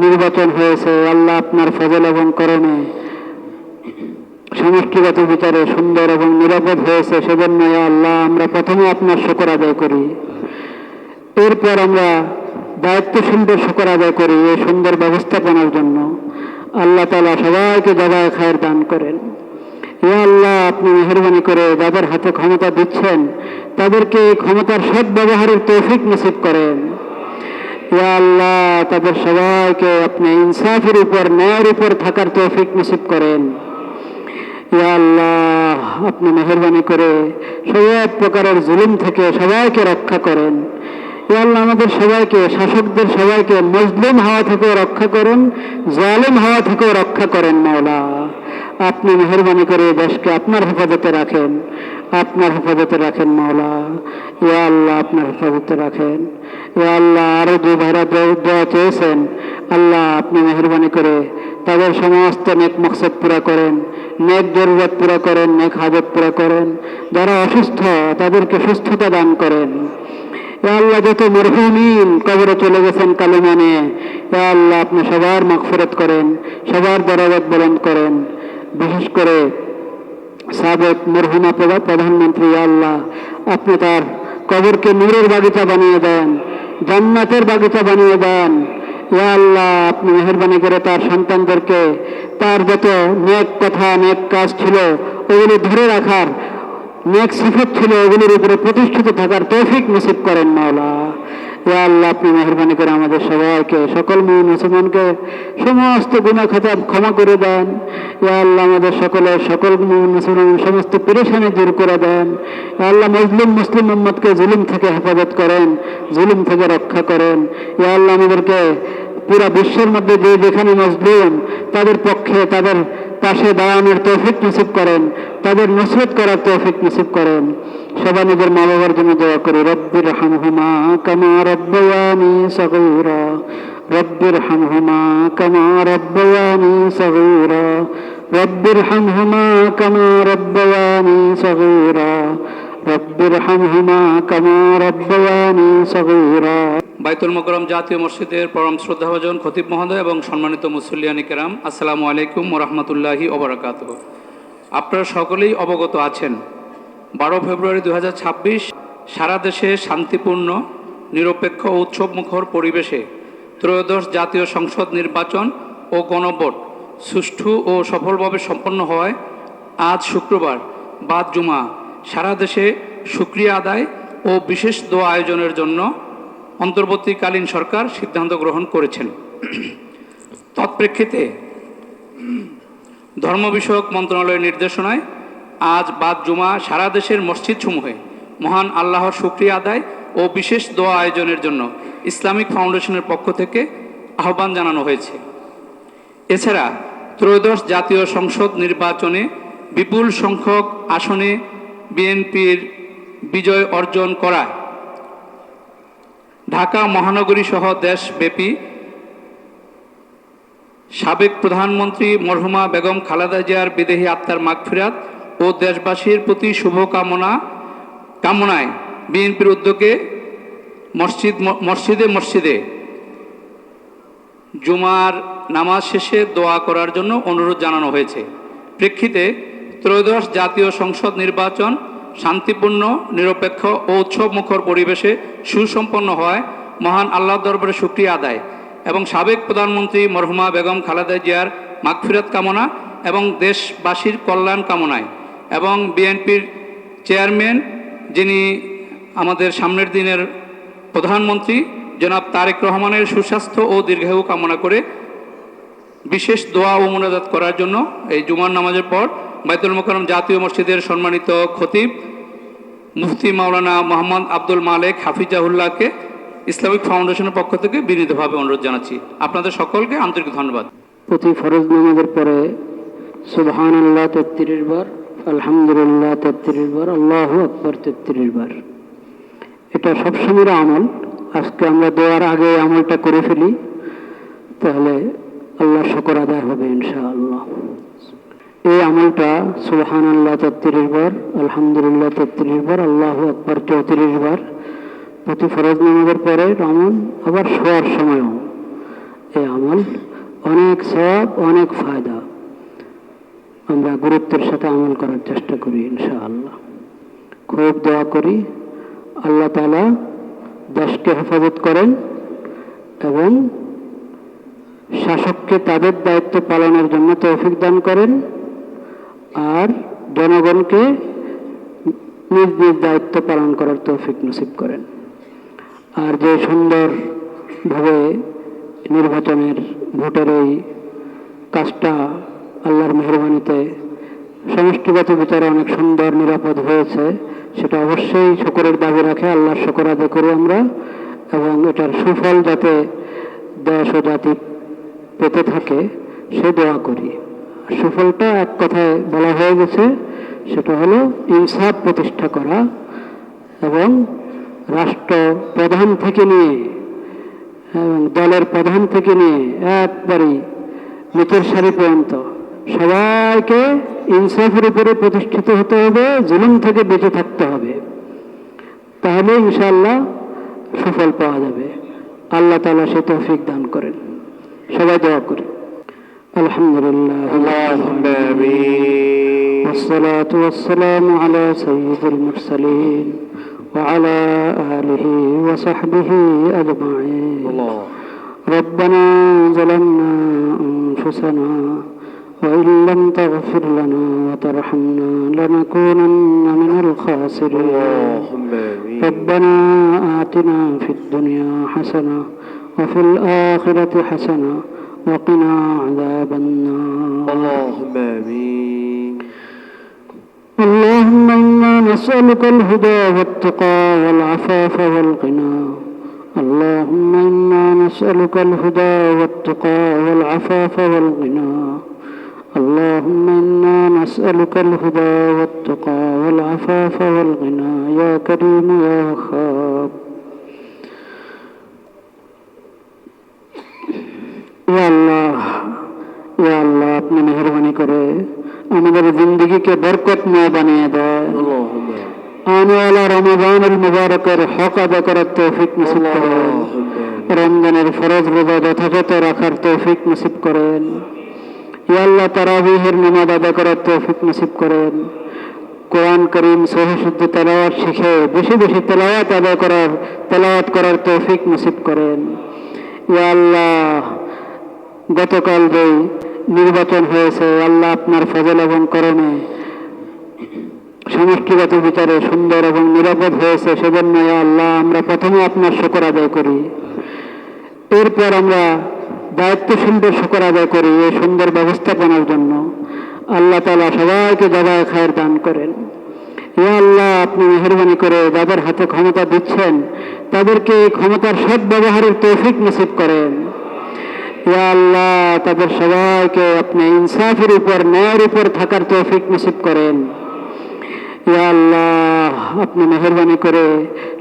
নির্বাচন হয়েছে, আল্লাহ আপনার ফজল এবং করণে সমষ্টিগত বিচারে সুন্দর এবং নিরাপদ হয়েছে, সেজন্য আল্লাহ আমরা প্রথমে আপনার শুকর আদায় করি, এরপর আমরা দায়িত্বশীলদের শুকর আদায় করি এই সুন্দর ব্যবস্থাপনার জন্য। আল্লাহ তাআলা সবাইকে জাযায়ে খায়ের দান করেন। ইয়া আল্লাহ, আপনি মেহেরবানি করে যাদের হাতে ক্ষমতা দিচ্ছেন তাদেরকে এই ক্ষমতার সৎ ব্যবহারের তৌফিক নসিব করেন। ইয়া আল্লাহ, তাদের সবাইকে আপনি ইনসাফের উপর, ন্যায়ের উপর থাকার তৌফিক নসিব করেন। ইয়া আল্লাহ, আপনি মেহেরবানি করে সব প্রকারের জুলুম থেকে সবাইকে রক্ষা করেন। ইয়া আল্লাহ, আমাদের সবাইকে, শাসকদের সবাইকে মজলুম হাওয়া থেকেও রক্ষা করেন, জালেম হাওয়া থেকেও রক্ষা করেন। মাওলা, আপনি মেহেরবানি করে দেশকে আপনার হেফাজতে রাখেন, আপনার হেফাজতে রাখেন। মাওলা, ইয়া আল্লাহ, আপনার হেফাজতে রাখেন। ইয়া আল্লাহ, আরো যে ভাইরা দোয়া চেয়েছেন, আল্লাহ আপনি মেহেরবানি করে তাদের সমস্ত নেক মকসদ পুরা করেন, নেক জরুরত পুরা করেন, নেক হাজত পুরা করেন। যারা অসুস্থ তাদেরকে সুস্থতা দান করেন। ইয়া আল্লাহ, যত মরহুমিন কবরে চলে গেছেন কালিমা নিয়ে, ইয়া আল্লাহ আপনি সবার মাগফিরাত করেন, সবার দরজাত বুলন্দ করেন। বিশেষ করে সাবেক মরহুমা প্রধানমন্ত্রী, ইয়া আল্লাহ আপনি তার কবরকে নূরের বাগিচা বানিয়ে দেন, জান্নাতের বাগিচা বানিয়ে দেন। ইয়া আল্লাহ, আপনি মেহেরবানি করে তার সন্তানদেরকে তার যত নেক কথা, নেক কাজ ছিল ওগুলি ধরে রাখার, নেক সিফত ছিল ওগুলির উপরে প্রতিষ্ঠিত থাকার তৌফিক নসিব করেন। মাওলা, ইয়া আল্লাহ আপনি মেহেরবানি করে আমাদের সবাইকে, সকল মুসলমানকে সমস্ত গুনাহ খাতা ক্ষমা করে দেন। ইয়া আল্লাহ, আমাদের সকল মুসলমান সমস্ত পেরেশানি দূর করে দেন। ইয়া আল্লাহ, মুসলিম উম্মতকে জুলুম থেকে হেফাজত করেন, জুলুম থেকে রক্ষা করেন। ইয়া আল্লাহ, আমাদেরকে পুরা বিশ্বের মধ্যে যে যেখানে মজলুম তাদের পক্ষে, তাদের পাশে দাঁড়ানোর তৌফিক নসিব করেন, তাদের নসরত করার তৌফিক নসিব করেন। সবাই নিজের মা বাবার জন্য দোয়া করি। রব্বির হামহুমা কামা রব্বায়ানি সগীরা, রব্বির হামহুমা কামা রব্বায়ানি সগীরা, রব্বির হামহুমা কামা রব্বায়ানি সগীরা, রব্বির হামহুমা কামা রব্বায়ানি সগীরা। বাইতুল মোকাররম জাতীয় মসজিদের পরম শ্রদ্ধাভাজন খতিব মহোদয় এবং সম্মানিত মুসল্লিয়ানি কেরাম, আসসালামু আলাইকুম ওয়া রাহমাতুল্লাহি ওয়া বারাকাতুহু। আপনারা সকলেই অবগত আছেন, 12 ফেব্রুয়ারি 2026 সারা দেশে শান্তিপূর্ণ, নিরপেক্ষ ও উৎসবমুখর পরিবেশে ত্রয়োদশ জাতীয় সংসদ নির্বাচন ও গণভোট সুষ্ঠু ও সফলভাবে সম্পন্ন হওয়ায় আজ শুক্রবার বাদ জুমা সারা দেশে শুকরিয়া আদায় ও বিশেষ দোয়া আয়োজনের জন্য অন্তর্বর্তীকালীন সরকার সিদ্ধান্ত গ্রহণ করেছেন। তৎপ্রেক্ষিতে ধর্ম বিষয়ক মন্ত্রণালয়ের নির্দেশনায় আজ বাদ জুমা সারা দেশের মসজিদসমূহে মহান আল্লাহর শুকরিয়া আদায় ও বিশেষ দোয়া আয়োজনের জন্য ইসলামিক ফাউন্ডেশনের পক্ষ থেকে আহ্বান জানানো হয়েছে। এছাড়া ত্রয়োদশ জাতীয় সংসদ নির্বাচনে বিপুল সংখ্যক আসনে বিএনপির বিজয় অর্জন করায় ঢাকা মহানগরী সহ দেশব্যাপী সাবেক প্রধানমন্ত্রী মরহুমা বেগম খালেদা জিয়ার বিদেহী আত্মার মাগফিরাত ও দেশবাসীর প্রতি কামনায় বিএনপির উদ্যোগে মসজিদে জুমার নামাজ শেষে দোয়া করার জন্য অনুরোধ জানানো হয়েছে। প্রেক্ষিতে ত্রয়োদশ জাতীয় সংসদ নির্বাচন শান্তিপূর্ণ, নিরপেক্ষ ও উৎসবমুখর পরিবেশে সুসম্পন্ন হওয়ায় মহান আল্লাহর দরবারে শুকরিয়া আদায় এবং সাবেক প্রধানমন্ত্রী মরহুমা বেগম খালেদা জিয়ার মাগফিরাত কামনা এবং দেশবাসীর কল্যাণ কামনায় এবং বিএনপির চেয়ারম্যান, যিনি আমাদের সামনের দিনের প্রধানমন্ত্রী জনাব তারেক রহমানের সুস্বাস্থ্য ও দীর্ঘায়ু কামনা করে বিশেষ দোয়া ও মুনাজাত করার জন্য এই জুমার নামাজের পর বাইতুল মোকাররম জাতীয় মসজিদের সম্মানিত খতিব মুফতি মাওলানা মোহাম্মদ আব্দুল মালেক হাফিজাহুল্লাহকে ইসলামিক ফাউন্ডেশনের পক্ষ থেকে বিনীতভাবে অনুরোধ জানাচ্ছি। আপনাদের সকলকে আন্তরিক ধন্যবাদ। প্রতি ফরজ নামাজের পরে সুবহানাল্লাহ 33 বার, আলহামদুলিল্লাহ 33 বার, আল্লাহু আকবার 33 বার। এটা সবসময়ের আমল। আজকে আমরা দোয়ার আগে আমলটা করে ফেলি, তাহলে আল্লাহ শুকর আদায় হবে ইনশাআল্লাহ। এই আমলটা সুবহানাল্লাহ 33 বার, আলহামদুলিল্লাহ 33 বার, আল্লাহু আকবার 34 বার প্রতি ফরজ নামাজের পরে, এমন আবার শোয়ার সময়ও এই আমল অনেক সওয়াব, অনেক ফায়দা। আমরা গুরুত্বের সাথে আমল করার চেষ্টা করি ইনশাআল্লাহ। খুব দোয়া করি আল্লাহ তাআলা দেশকে হেফাজত করেন এবং শাসককে তাদের দায়িত্ব পালনের জন্য তৌফিক দান করেন, আর জনগণকে নিজ নিজ দায়িত্ব পালন করার তৌফিক নসিব করেন। আর যে সুন্দরভাবে নির্বাচনের ভোটের এই কাজটা আল্লাহর মেহেরবানিতে সমষ্টিগত বিচারে অনেক সুন্দর নিরাপদ হয়েছে, সেটা অবশ্যই শুকরের দাবি রাখে। আল্লাহর শুকর আদায় করি আমরা, এবং এটার সুফল যাতে দেশ ও জাতি পেতে থাকে সে দোয়া করি। সুফলটা এক কথায় বলা হয়ে গেছে, সেটা হলো ইনসাফ প্রতিষ্ঠা করা এবং রাষ্ট্র প্রধান থেকে নিয়ে এবং দলের প্রধান থেকে নিয়ে একবারই নিচের সারি পর্যন্ত সবাইকে ইনসাফের উপরে প্রতিষ্ঠিত হতে হবে, জুলুম থেকে বেঁচে থাকতে হবে, তাহলে ইনশাআল্লাহ সুফল পাওয়া যাবে। আল্লাহ তাআলা সে তৌফিক দান করেন। সবাই দোয়া করি। আলহামদুলিল্লাহ, আল্লাহুম্মা আমিন। والصلاة والسلام على سيد المرسلين وعلى آله وصحبه أجمعين. الله. ربنا ظلمنا أنفسنا وإن لم تغفر لنا وترحمنا لنكونن من الخاسرين. اللهم آمين. ربنا آتنا في الدنيا حسنة وفي الآخرة حسنة وقنا عذاب النار. اللهم آمين. اللهم إنا نسألك الهدى والتقى والعفاف والغنى. اللهم إنا نسألك الهدى والتقى والعفاف والغنى. اللهم إنا نسألك الهدى والتقى والعفاف والغنى يا كريم يا وهاب. يا الله يا الله আপনি মেহেরবানি করে আমাদের জিন্দেগিকে বরকতময় বানিয়ে দেয়। اللهم আনওয়ালা রমজানুল মুবারকের হক আদায় করার তৌফিক নসিব করেন। রমজানের ফরজ রোজা যথাযথ রাখার তৌফিক নসিব করেন। ইয়া আল্লাহ তারাবিহের নামাজ আদায় করার তৌফিক নসিব করেন। কোরআন করিম সহিহ শুদ্ধ তেলাওয়াত শিখে বেশি বেশি তেলাওয়াত করার তৌফিক নসিব করেন। ইয়া আল্লাহ গতকাল যে নির্বাচন হয়েছে, আল্লাহ আপনার ফজল এবং করমে সমষ্টিগত বিচারে সুন্দর এবং নিরাপদ হয়েছে, সেজন্য ইয়া আল্লাহ আমরা প্রথমে আপনার শুকর আদায় করি। এরপর আমরা দায়িত্বশীলদের শুকর আদায় করি এই সুন্দর ব্যবস্থাপনার জন্য। আল্লাহ তাআলা সবাইকে জাযায়ে খায়ের দান করেন। ইয়া আল্লাহ আপনি মেহেরবানি করে যাদের হাতে ক্ষমতা দিচ্ছেন তাদেরকে এই ক্ষমতার সৎ ব্যবহারের তৌফিক নসিব করেন। ইয়া আল্লাহ তাদের সবাইকে আপনি ইনসাফের উপর, ন্যায়ের উপর থাকার তৌফিক নসিব করেন। ইয়া আল্লাহ আপনি মেহেরবানি করে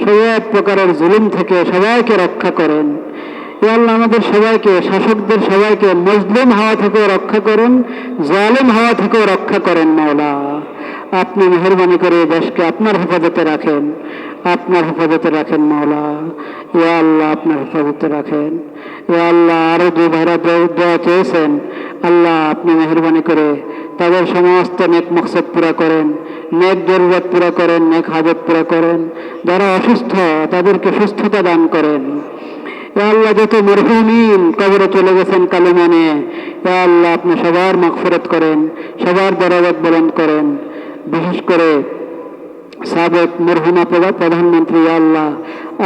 সব প্রকারের জুলুম থেকে সবাইকে রক্ষা করেন। ইয়া আল্লাহ আমাদের সবাইকে, শাসকদের সবাইকে মজলুম হওয়া থেকেও রক্ষা করেন, জালিম হওয়া থেকেও রক্ষা করেন। মাওলা আপনি মেহেরবানি করে দেশকে আপনার হেফাজতে রাখেন, আপনার হেফাজতে রাখেন। মাওলা ইয়া আল্লাহ আপনার হেফাজতে রাখেন। ইয়া আল্লাহ আরো যে ভাইরা দোয়া চেয়েছেন, আল্লাহ আপনি মেহেরবানি করে তাদের সমস্ত নেক মকসদ পুরা করেন, নেক জরুরত পুরা করেন, নেক হাজত পুরা করেন। যারা অসুস্থ তাদেরকে সুস্থতা দান করেন। ইয়া আল্লাহ যত মরহুমিন কবরে চলে গেছেন কালিমা নিয়ে, ইয়া আল্লাহ আপনি সবার মাগফিরাত করেন, সবার দরজাত বুলন্দ করেন। বিশেষ করে সাবেক মরহুমা প্রধানমন্ত্রী, ইয়া আল্লাহ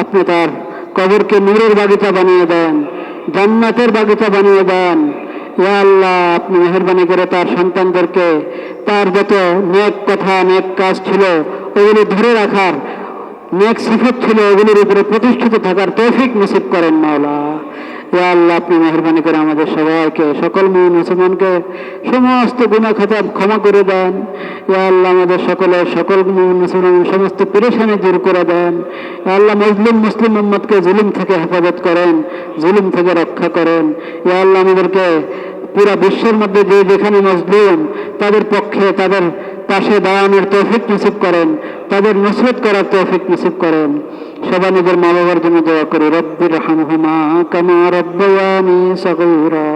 আপনি তার কবরকে নূরের বাগিচা বানিয়ে দেন, জান্নাতের বাগিচা বানিয়ে দেন। ইয়া আল্লাহ আপনি মেহেরবানি করে তার সন্তানদেরকে তার যত নেক কথা, নেক কাজ ছিল ওগুলো ধরে রাখার, নেক সিফত ছিল ওগুলোর উপরে প্রতিষ্ঠিত থাকার তৌফিক নসিব করেন। মাওলা ইয়া আল্লাহ আপনি মেহেরবানি করে আমাদের সবাইকে, সকল মুসলমানকে সমস্ত গুনাহ খাতা ক্ষমা করে দেন। ইয়া আল্লাহ আমাদের সকল মুসলমান সমস্ত পেরেশানি দূর করে দেন। ইয়া আল্লাহ মুসলিম উম্মতকে জুলুম থেকে হেফাজত করেন, জুলুম থেকে রক্ষা করেন। ইয়া আল্লাহ আমাদেরকে পুরা বিশ্বের মধ্যে যেখানে মজলুম তাদের পক্ষে, তাদের পাশে দাঁড়ানোর তৌফিক নসিব করেন, তাদের নুসরত করার তৌফিক নসিব করেন। সবাই নিজের মা বাবার জন্য দোয়া করি। রব্বির হামহুমা কামা রব্বায়ানি সগীরা,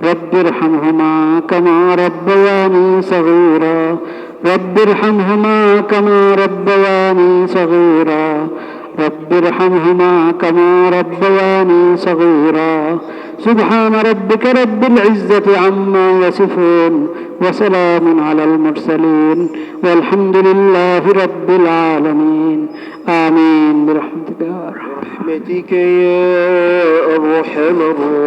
রব্বির হামহুমা কামা রব্বায়ানি সগীরা, রব্বির হামহুমা কামা রব্বায়ানি সগীরা, রব্বির হামহুমা কামা রব্বায়ানি সগীরা। সুবহান রাব্বিকা রাব্বিল ইজ্জাতি আম্মা ইয়াসিফুন ওয়া সালামুন আলাল মুরসালিন ওয়ালহামদুলিল্লাহি রাব্বিল আলামিন। আমিন বিরহমাতিকা ইয়া আরহাম। برحمتك يا أرحم الراحمين.